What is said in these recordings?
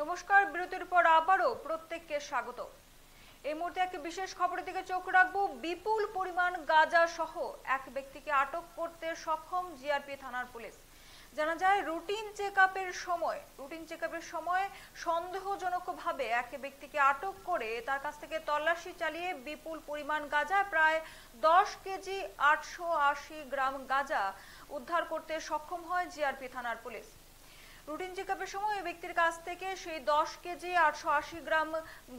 নমস্কার, বিরতির পর আবারও প্রত্যেককে স্বাগত। এই মুহূর্তে একটি বিশেষ খবরের দিকে চোখ রাখবো। বিপুল পরিমাণ গাঁজা সহ এক ব্যক্তিকে আটক করতে সক্ষম জিআরপি থানার পুলিশ। জানা যায় রুটিন চেকআপের সময় সন্দেহজনকভাবে এক ব্যক্তিকে আটক করে তার কাছ থেকে তল্লাশি চালিয়ে বিপুল পরিমাণ গাঁজা প্রায় 10 কেজি 880 গ্রাম গাঁজা উদ্ধার করতে সক্ষম হয় জিআরপি থানার পুলিশ। রুটিন চেকআপের সময় ওই ব্যক্তির কাছ থেকে সেই 10 কেজি 880 গ্রাম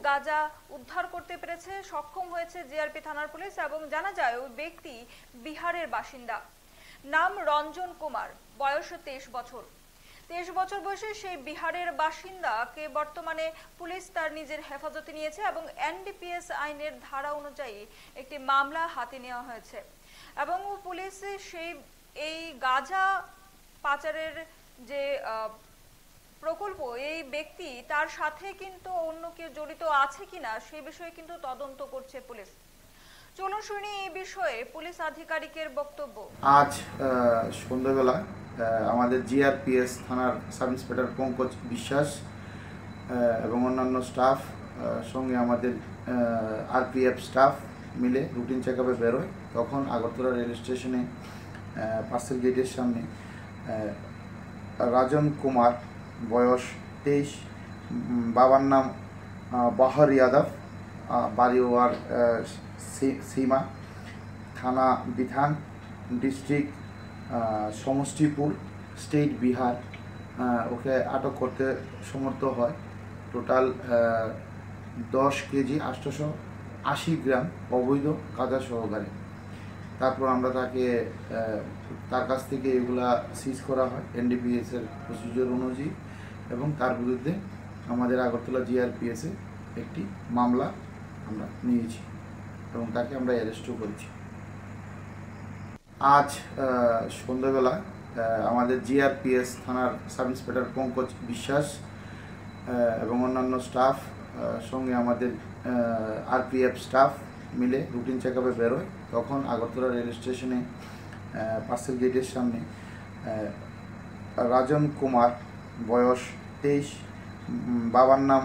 গাঁজা উদ্ধার করতে পেরেছে, সক্ষম হয়েছে জিআরপি থানার পুলিশ। এবং জানা যায় ওই ব্যক্তি বিহারের বাসিন্দা, নাম রঞ্জন কুমার, বয়স 23 বছর। 23 বছর বয়সে সেই বিহারের বাসিন্দাকে বর্তমানে পুলিশ তার নিজের হেফাজতে নিয়েছে এবং এনডিপিএস আইনের ধারা অনুযায়ী একটি মামলা হাতে নেওয়া হয়েছে। এবং পুলিশ এই গাঁজা পাচারের যে প্রকল্প, এই ব্যক্তি তার সাথে কিন্তু অন্য কেউ জড়িত আছে কিনা সেই বিষয়ে কিন্তু তদন্ত করছে পুলিশ। চলুন শুনি এই বিষয়ে পুলিশ আধিকারিকের বক্তব্য। আজ সন্ধ্যাবেলা আমাদের জিআরপিএস থানার সাব ইন্সপেক্টর পঙ্কজ বিশ্বাস এবং অন্যান্য স্টাফ সঙ্গে আমাদের আরপিএফ স্টাফ মিলে রুটিন চেকআপে বেরোয়। তখন আগরতলা রেল স্টেশনে পার্সেল গেটের সামনে রাজন কুমার, বয়স 23, বাবার নাম বাহর যাদব, বাড়ি ওয়ার সীমা, থানা বিধান, ডিস্ট্রিক্ট সমষ্টিপুর, স্টেট বিহার, ওকে আটক করতে সমর্থ হয়। টোটাল 10 কেজি 880 গ্রাম অবৈধ গাঁজা সহকারে। তারপর আমরা তার কাছ থেকে এগুলা সিজ করা হয় এনডিপিএসের প্রসিডিওর অনুযায়ী, এবং তার বিরুদ্ধে আমাদের আগরতলা জিআরপিএসে একটি মামলা আমরা নিয়েছি এবং তাকে আমরা অ্যারেস্টও করেছি। আজ সন্ধ্যাবেলা আমাদের জিআরপিএস থানার সাব ইন্সপেক্টর পঙ্কজ বিশ্বাস এবং অন্যান্য স্টাফ সঙ্গে আমাদের আরপিএফ স্টাফ মিলে রুটিন চেকআপে বেরোয়। তখন আগরতলা রেল স্টেশনে পার্সেল গেটের সামনে রাজন কুমার, বয়স 23, বাবার নাম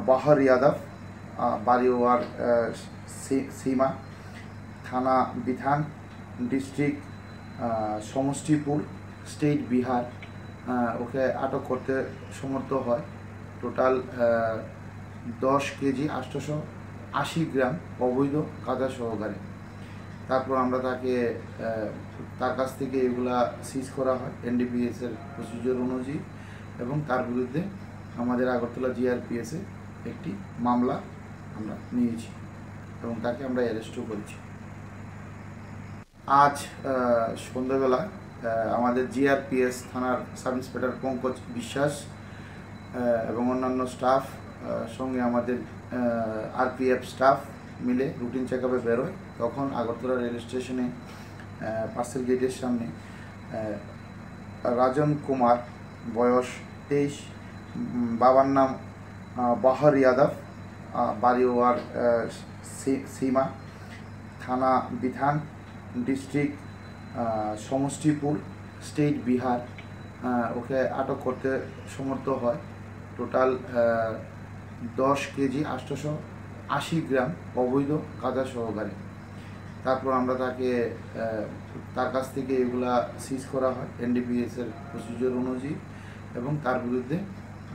বাহর যাদব, বাড়ি ওয়ার সীমা, থানা বিধান, ডিস্ট্রিক্ট সমষ্টিপুর, স্টেট বিহার, ওকে আটক করতে সমর্থ হয়। টোটাল 10 কেজি 880 গ্রাম অবৈধ গাঁজা সহকারে। তারপর আমরা তার কাছ থেকে এগুলা সিজ করা হয় এনডিপিএসের প্রসিডিওর অনুযায়ী, এবং তার বিরুদ্ধে আমাদের আগরতলা জিআরপিএসে একটি মামলা আমরা নিয়েছি এবং তাকে আমরা অ্যারেস্টও করেছি। আজ সন্ধ্যাবেলা আমাদের জিআরপিএস থানার সাব ইন্সপেক্টর পঙ্কজ বিশ্বাস এবং অন্যান্য স্টাফ সঙ্গে আমাদের আরপিএফ স্টাফ মিলে রুটিন চেকআপে বেরোয়। তখন আগরতলা রেল স্টেশনে পার্সেল গেটের সামনে রাজন কুমার, বয়স 23, বাবার নাম বাহর যাদব, বাড়ি ওয়ার সীমা, থানা বিধান, ডিস্ট্রিক্ট সমষ্টিপুর, স্টেট বিহার, ওকে আটক করতে সমর্থ হয়। টোটাল 10 কেজি 880 গ্রাম অবৈধ গাঁজা সহকারে। তারপর আমরা তার কাছ থেকে এগুলা সিজ করা হয় এনডিপিএসের প্রসিডিওর অনুযায়ী, এবং তার বিরুদ্ধে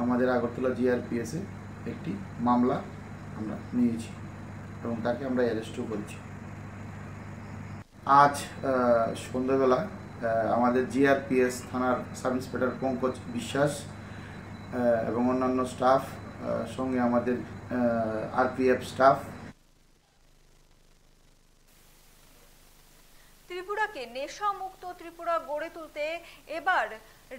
আমাদের আগরতলা জিআরপিএসে একটি মামলা আমরা নিয়েছি এবং তাকে আমরা অ্যারেস্টও করেছি। আজ সন্ধ্যাবেলা আমাদের জিআরপিএস থানার সাব ইন্সপেক্টর পঙ্কজ বিশ্বাস এবং অন্যান্য স্টাফ সঙ্গে আমাদের আরপিএফ স্টাফ। ত্রিপুরাকে নেশামুক্ত ত্রিপুরা গড়ে তুলতে এবার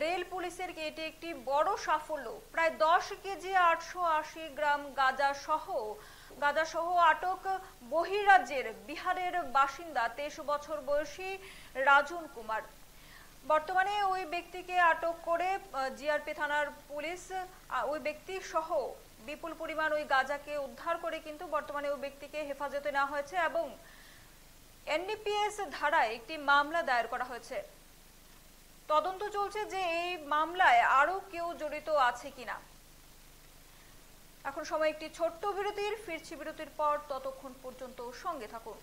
রেল পুলিশের এটি একটি বড় সাফল্য। প্রায় 10 কেজি 880 গ্রাম গাঁজা সহ আটক বহিরাজ্যের বিহারের বাসিন্দা 23 বছর বয়সী রাজন কুমার। বর্তমানে ওই ব্যক্তিকে আটক করে জিআরপি থানার পুলিশ ওই ব্যক্তি সহ বিপুল পরিমাণ ওই গাঁজাকে উদ্ধার করে কিন্তু বর্তমানে ওই ব্যক্তিকে হেফাজতে নেওয়া হয়েছে এবং এনডিপিএস ধারায় একটি মামলা দায়ের করা হয়েছে। তদন্ত চলছে যে এই মামলায় আরো কেউ জড়িত আছে কিনা। এখন সময় একটি ছোট্ট বিরতির, ফিরছি বিরতির পর, ততক্ষণ পর্যন্ত সঙ্গে থাকুন।